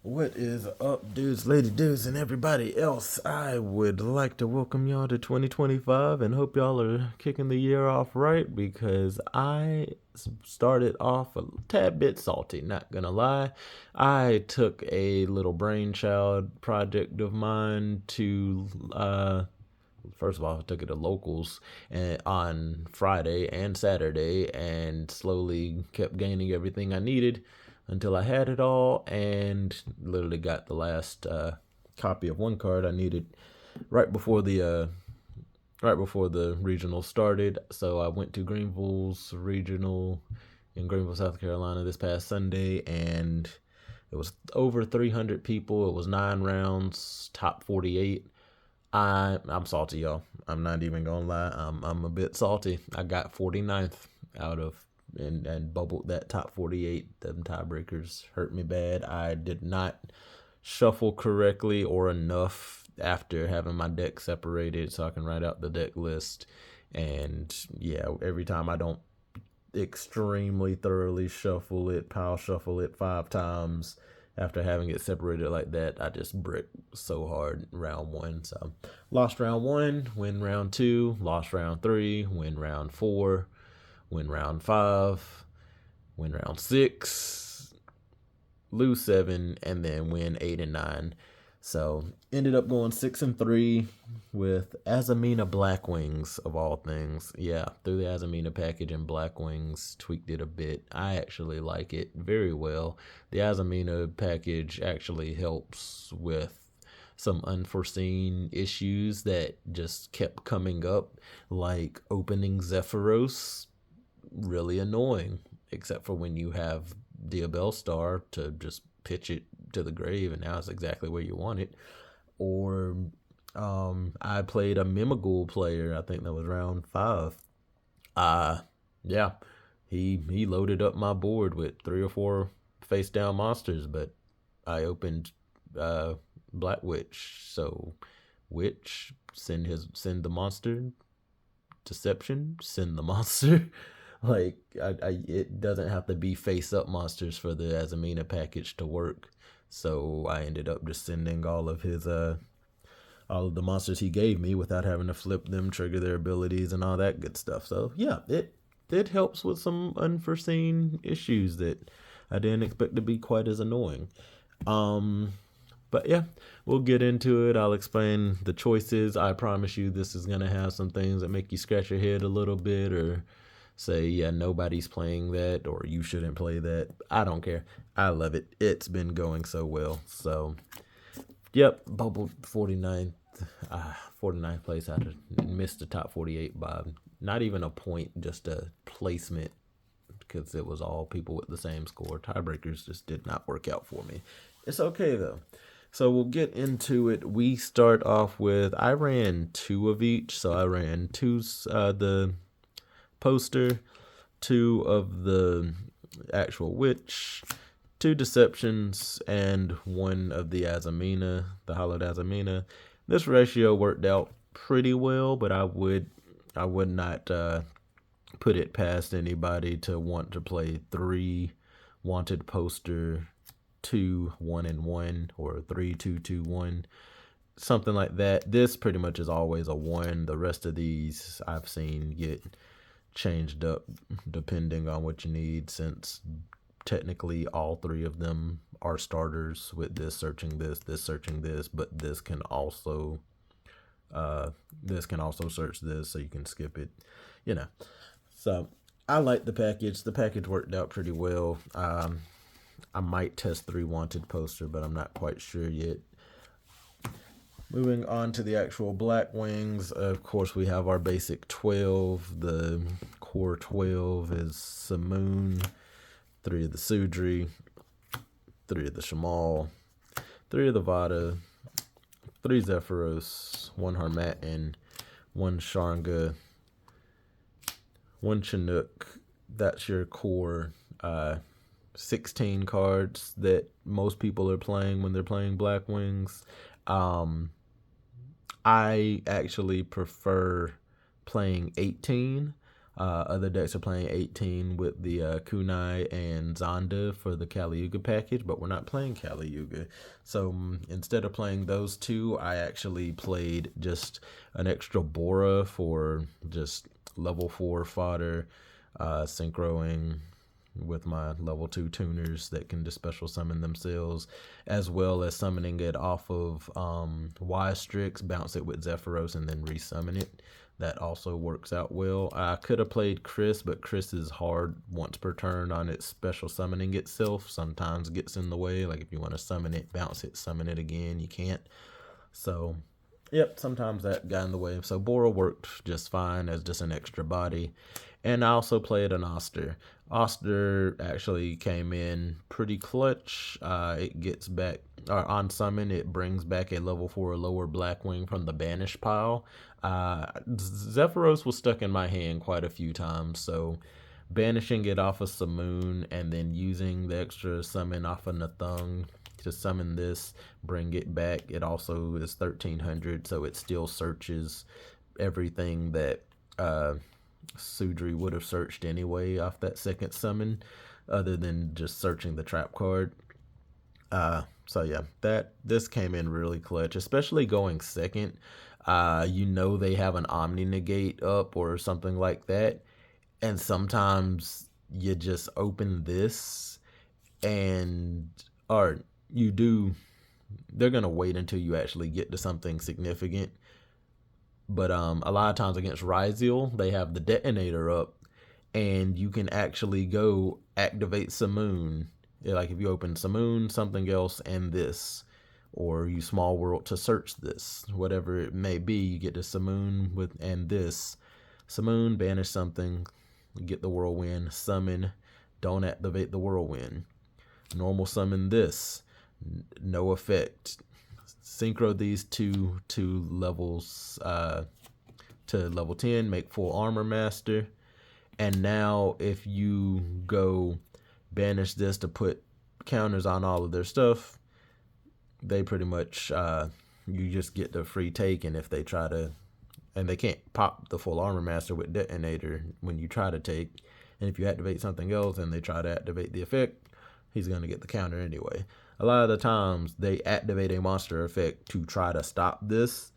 What is up, dudes, lady dudes, and everybody else? I would like to welcome y'all to 2025 and hope y'all are kicking the year off right because I started off a tad bit salty, not gonna lie. I took a little brainchild project of mine to first of all, I took it to locals and on Friday and Saturday and slowly kept gaining everything I needed until I had it all and literally got the last copy of one card I needed right before the regional started. So I went to Greenville's regional in Greenville, South Carolina this past Sunday, and it was over 300 people. It was 9 rounds, top 48. I'm salty, y'all. I'm not even gonna lie. I'm a bit salty. I got 49th out of and bubbled that top 48. Them tiebreakers hurt me bad. I did not shuffle correctly or enough after having my deck separated so I can write out the deck list. And yeah, every time I don't extremely thoroughly shuffle it, pile shuffle it 5 times after having it separated like that, I just brick so hard round one. So lost round one, win round two, lost round three, win round four, win round five, win round six, lose seven, and then win eight and nine. So ended up going 6-3 with Azamina Black Wings of all things. Yeah, threw the Azamina package in Black Wings, tweaked it a bit. I actually like it very well. The Azamina package actually helps with some unforeseen issues that just kept coming up, like opening Zephyros, really annoying, except for when you have Diabell Star to just pitch it to the grave and now it's exactly where you want it. Or I played a Mimigul player, I think that was round 5. Yeah, he loaded up my board with 3 or 4 face down monsters, but I opened Black Witch, so Witch send the monster, Deception send the monster. Like it doesn't have to be face up monsters for the Azamina package to work. So I ended up just sending all of the monsters he gave me without having to flip them, trigger their abilities, and all that good stuff. So yeah, it helps with some unforeseen issues that I didn't expect to be quite as annoying. But yeah, we'll get into it. I'll explain the choices. I promise you, this is gonna have some things that make you scratch your head a little bit, or say, yeah, nobody's playing that, or you shouldn't play that. I don't care. I love it. It's been going so well. So, yep, bubbled 49th place. I had to miss the top 48 by not even a point, just a placement, because it was all people with the same score. Tiebreakers just did not work out for me. It's okay, though. So we'll get into it. We start off with, I ran 2 of each. So I ran the poster, 2 of the actual witch, 2 deceptions, and 1 of the Azamina, the hollowed Azamina. This ratio worked out pretty well, but I would not put it past anybody to want to play 3 wanted poster, 2 1-1, or 3-2-2-1, something like that. This pretty much is always a 1. The rest of these I've seen get changed up depending on what you need, since technically all 3 of them are starters, with this searching this searching this, but this can also search this, so you can skip it, so I like the package worked out pretty well. I might test 3 wanted poster, but I'm not quite sure yet. Moving on to the actual Black Wings, of course, we have our basic 12. The core 12 is Simoon, 3 of the Sudri, 3 of the Shamal, 3 of the Vada, 3 Zephyros, 1 Harmattan, 1 Sharnga, 1 Chinook. That's your core 16 cards that most people are playing when they're playing Black Wings. I actually prefer playing 18. Other decks are playing 18 with the Kunai and Zonda for the Kali Yuga package, but we're not playing Kali Yuga. So instead of playing those two, I actually played just an extra Bora for just level 4 fodder, synchroing with my level 2 tuners that can just special summon themselves, as well as summoning it off of Y-Strix, bounce it with Zephyros, and then resummon it. That also works out well. I could have played Chris, but Chris is hard once per turn on its special summoning itself. Sometimes gets in the way. Like if you want to summon it, bounce it, summon it again, you can't. So, yep, sometimes that got in the way. So Bora worked just fine as just an extra body. And I also played an Oster. Oster actually came in pretty clutch. It gets back, or on summon, it brings back a level 4 or lower Blackwing from the banish pile. Zephyros was stuck in my hand quite a few times, so banishing it off of Simoon and then using the extra summon off of Nathung to summon this, bring it back. It also is 1300, so it still searches everything that Sudri would have searched anyway off that second summon, other than just searching the trap card. So yeah, this came in really clutch, especially going second. They have an Omni Negate up or something like that, and sometimes you just open this or they're gonna wait until you actually get to something significant. But a lot of times against Ryzeal, they have the detonator up, and you can actually go activate Simoon. Like if you open Simoon, something else, and this, or you small world to search this, whatever it may be, you get to Simoon and this. Simoon, banish something, get the whirlwind, summon, don't activate the whirlwind. Normal summon this, no effect. Synchro these two levels to level 10, make full armor master. And now if you go banish this to put counters on all of their stuff, they pretty much, you just get the free take. And if they try to, and they can't pop the full armor master with detonator when you try to take. And if you activate something else and they try to activate the effect, he's going to get the counter anyway. A lot of the times they activate a monster effect to try to stop this,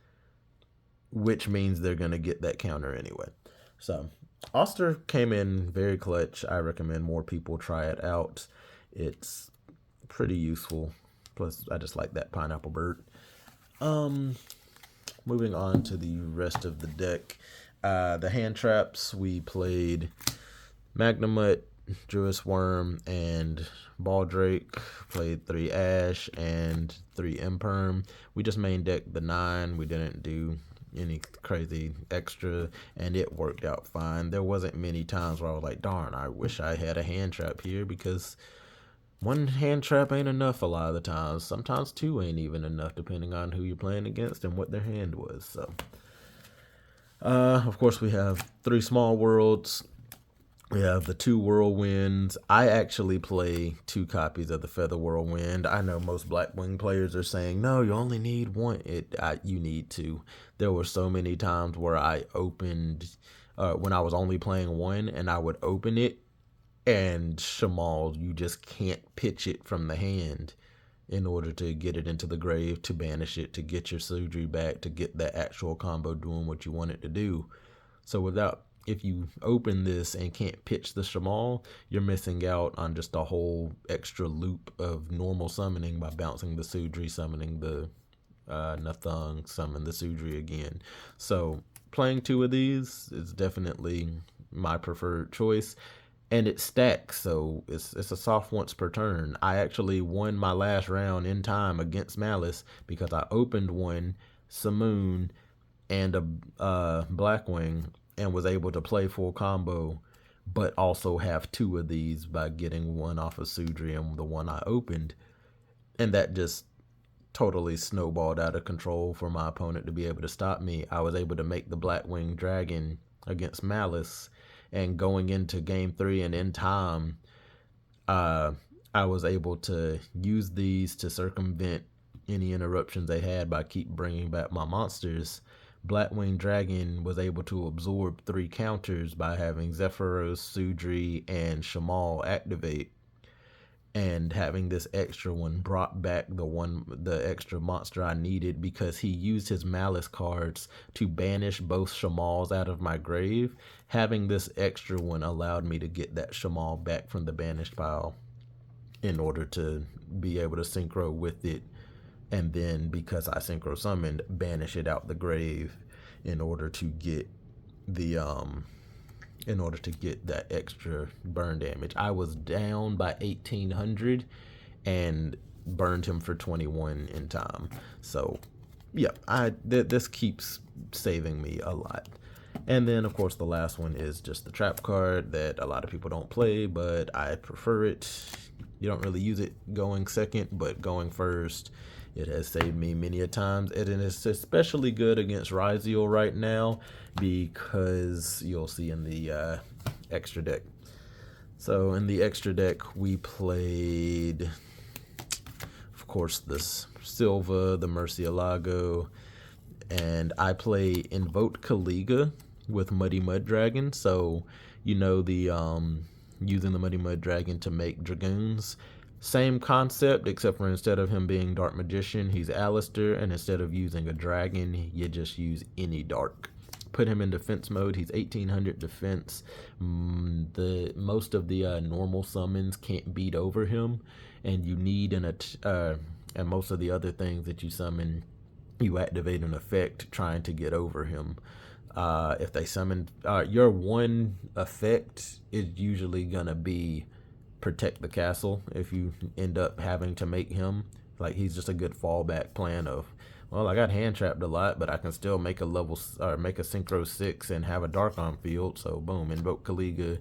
which means they're going to get that counter anyway. So Oster came in very clutch. I recommend more people try it out. It's pretty useful. Plus, I just like that pineapple bird. Moving on to the rest of the deck. The hand traps, we played Magnamut, Druis Worm, and Baldrake. Played 3 Ash and 3 Imperm. We just main decked the 9. We didn't do any crazy extra, and it worked out fine. There wasn't many times where I was like, darn, I wish I had a hand trap here, because one hand trap ain't enough a lot of the times. Sometimes 2 ain't even enough, depending on who you're playing against and what their hand was. So, of course, we have 3 small worlds. We have the 2 whirlwinds. I actually play 2 copies of the Feather Whirlwind. I know most Blackwing players are saying, no, you only need 1. You need 2. There were so many times where I opened, when I was only playing 1, and I would open it, and Shamal, you just can't pitch it from the hand in order to get it into the grave, to banish it, to get your Sudri back, to get that actual combo doing what you want it to do. So if you open this and can't pitch the Shamal, you're missing out on just a whole extra loop of normal summoning by bouncing the Sudri, summoning the Nathung, summon the Sudri again. So playing 2 of these is definitely my preferred choice. And it stacks, so it's a soft once per turn. I actually won my last round in time against Malice because I opened 1 Simoon and a Blackwing and was able to play full combo, but also have 2 of these by getting 1 off of Sudri and the 1 I opened. And that just totally snowballed out of control for my opponent to be able to stop me. I was able to make the Blackwing Dragon against Malice, and going into game 3 and in time, I was able to use these to circumvent any interruptions they had by keep bringing back my monsters. Blackwing Dragon was able to absorb 3 counters by having Zephyros, Sudri, and Shamal activate. And having this extra one brought back the extra monster I needed, because he used his Malice cards to banish both Shamals out of my grave. Having this extra one allowed me to get that Shamal back from the banished pile in order to be able to synchro with it, and then because I synchro summoned, banish it out the grave in order to get the that extra burn damage. I was down by 1800 and burned him for 21 in time. So yeah, this keeps saving me a lot. And then of course the last one is just the trap card that a lot of people don't play, but I prefer it. You don't really use it going second, but going first, it has saved me many a times. And it is especially good against Ryziel right now, because you'll see in the extra deck. So in the extra deck, we played, of course, this Silva, the Murcielago, and I play Invoke Kaliga with Muddy Mud Dragon. So, you know, the using the Muddy Mud Dragon to make Dragoons. Same concept, except for instead of him being Dark Magician, he's Alistair, and instead of using a dragon, you just use any dark. Put him in defense mode. He's 1800 defense. Most of the normal summons can't beat over him, and you need and most of the other things that you summon, you activate an effect trying to get over him. If they summon your one effect is usually gonna be protect the castle. If you end up having to make him, like, he's just a good fallback plan of, well, I got hand trapped a lot, but I can still make a make a synchro 6 and have a dark on field. So boom, invoke Kaliga,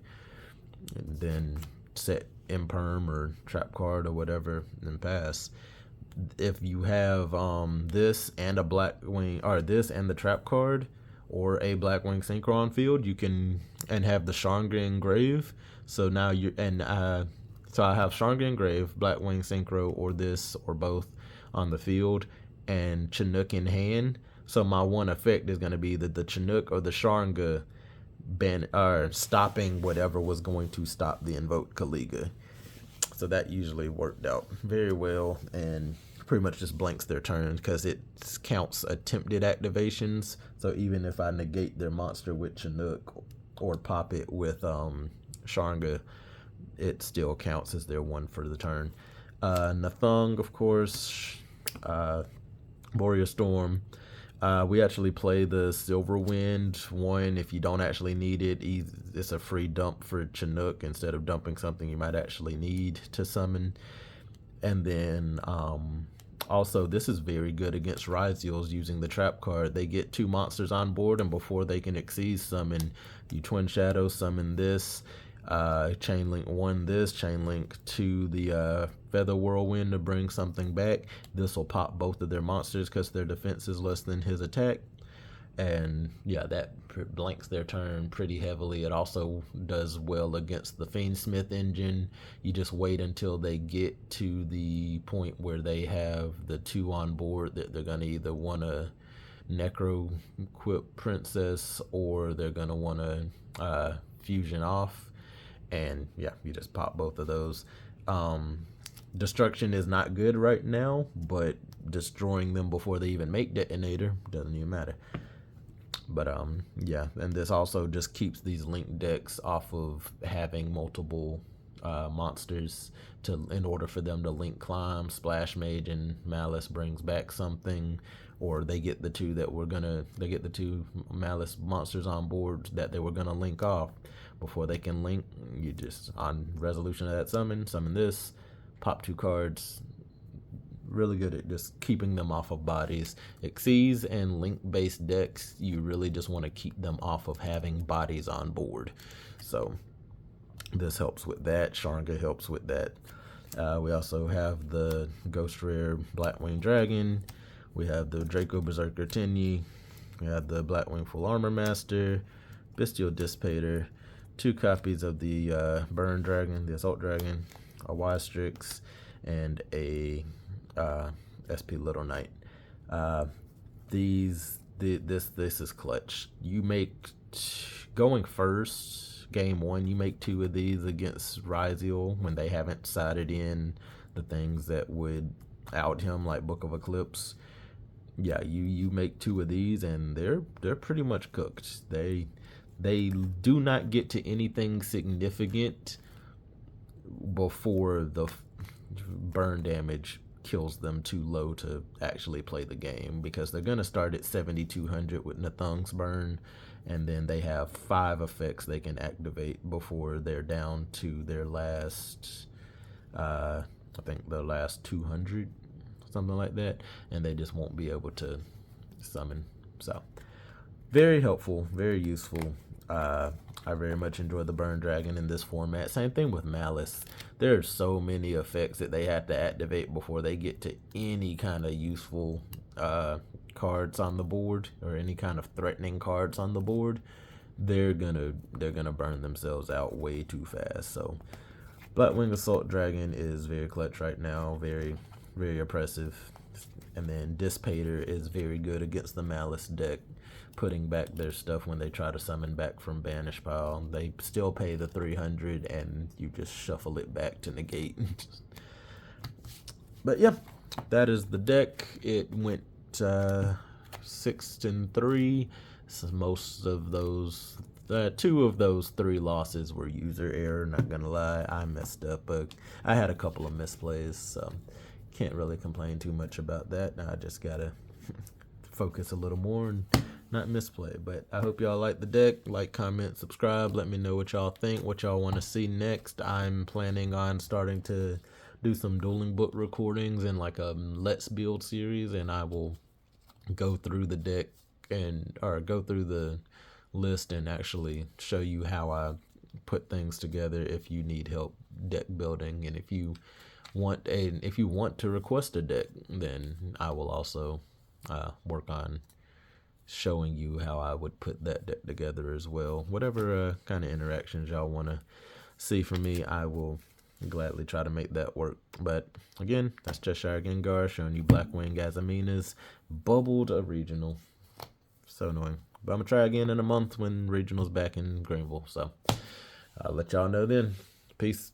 and then set imperm or trap card or whatever, and pass. If you have this and a Blackwing, or this and the trap card, or a Blackwing synchro on field, you can, and have the Sharnga Engrave. So now you so I have Sharnga Engrave, Blackwing synchro, or this, or both on the field, and Chinook in hand. So my one effect is going to be that the Chinook or the Sharnga stopping whatever was going to stop the Invoke Kaliga. So that usually worked out very well, and pretty much just blanks their turn, because it counts attempted activations. So even if I negate their monster with Chinook or pop it with Sharnga, it still counts as their one for the turn. Nathung, of course, Warrior Storm. We actually play the Silverwind one. If you don't actually need it, it's a free dump for Chinook instead of dumping something you might actually need to summon. And then also, this is very good against Ryziels using the trap card. They get 2 monsters on board, and before they can Xyz summon, you Twin Shadow summon this, Chainlink 1 this, Chainlink 2 the Feather Whirlwind to bring something back. This will pop both of their monsters because their defense is less than his attack. And yeah, that blanks their turn pretty heavily. It also does well against the Fiendsmith engine. You just wait until they get to the point where they have the 2 on board that they're going to either want to Necro Equip Princess, or they're going to want to fusion off. And yeah, you just pop both of those. Destruction is not good right now, but destroying them before they even make detonator doesn't even matter. But yeah, and this also just keeps these link decks off of having multiple monsters in order for them to link climb. Splash Mage and Malice brings back something, or they get the 2 Malice monsters on board that they were gonna link off. Before they can link, you just, on resolution of that summon this, pop 2 cards. Really good at just keeping them off of bodies. Xyz and link-based decks, you really just want to keep them off of having bodies on board. So this helps with that. Sharnga helps with that. We also have the Ghost Rare Blackwing Dragon. We have the Draco Berserker Tenyi. We have the Blackwing Full Armor Master, Bestial Dissipator, 2 copies of the Burn Dragon, the Assault Dragon, a Y-Strix, and a SP Little Knight. These this is clutch. You make going first game one. You make two of these against Ryziel when they haven't sided in the things that would out him, like Book of Eclipse. Yeah, you make two of these and they're pretty much cooked. They do not get to anything significant before the burn damage kills them too low to actually play the game, because they're going to start at 7,200 with Nathung's burn, and then they have 5 effects they can activate before they're down to their last, I think their last 200, something like that, and they just won't be able to summon. So very helpful, very useful. I very much enjoy the Burn Dragon in this format. Same thing with Malice. There are so many effects that they have to activate before they get to any kind of useful cards on the board, or any kind of threatening cards on the board. They're gonna burn themselves out way too fast. So Blackwing Assault Dragon is very clutch right now, very, very oppressive. And then Dissipator is very good against the Malice deck, putting back their stuff when they try to summon back from Banish Pile. They still pay the 300 and you just shuffle it back to negate. But yeah, that is the deck. It went 6-3. So most of those, 2 of those 3 losses were user error, not gonna lie. I messed up. I had a couple of misplays, so can't really complain too much about that. I just gotta focus a little more and not misplay. But I hope y'all like the deck. Like, comment, subscribe. Let me know what y'all think, what y'all want to see next. I'm planning on starting to do some dueling book recordings and like a Let's Build series, and I will go through the deck or go through the list and actually show you how I put things together if you need help deck building. And if you want to request a deck, then I will also work on showing you how I would put that deck together as well. Whatever kind of interactions y'all want to see from me, I will gladly try to make that work. But again, that's Cheshire Gengar showing you Blackwing Gazamina's bubbled a regional. So annoying. But I'm going to try again in a month when regional's back in Greenville. So I'll let y'all know then. Peace.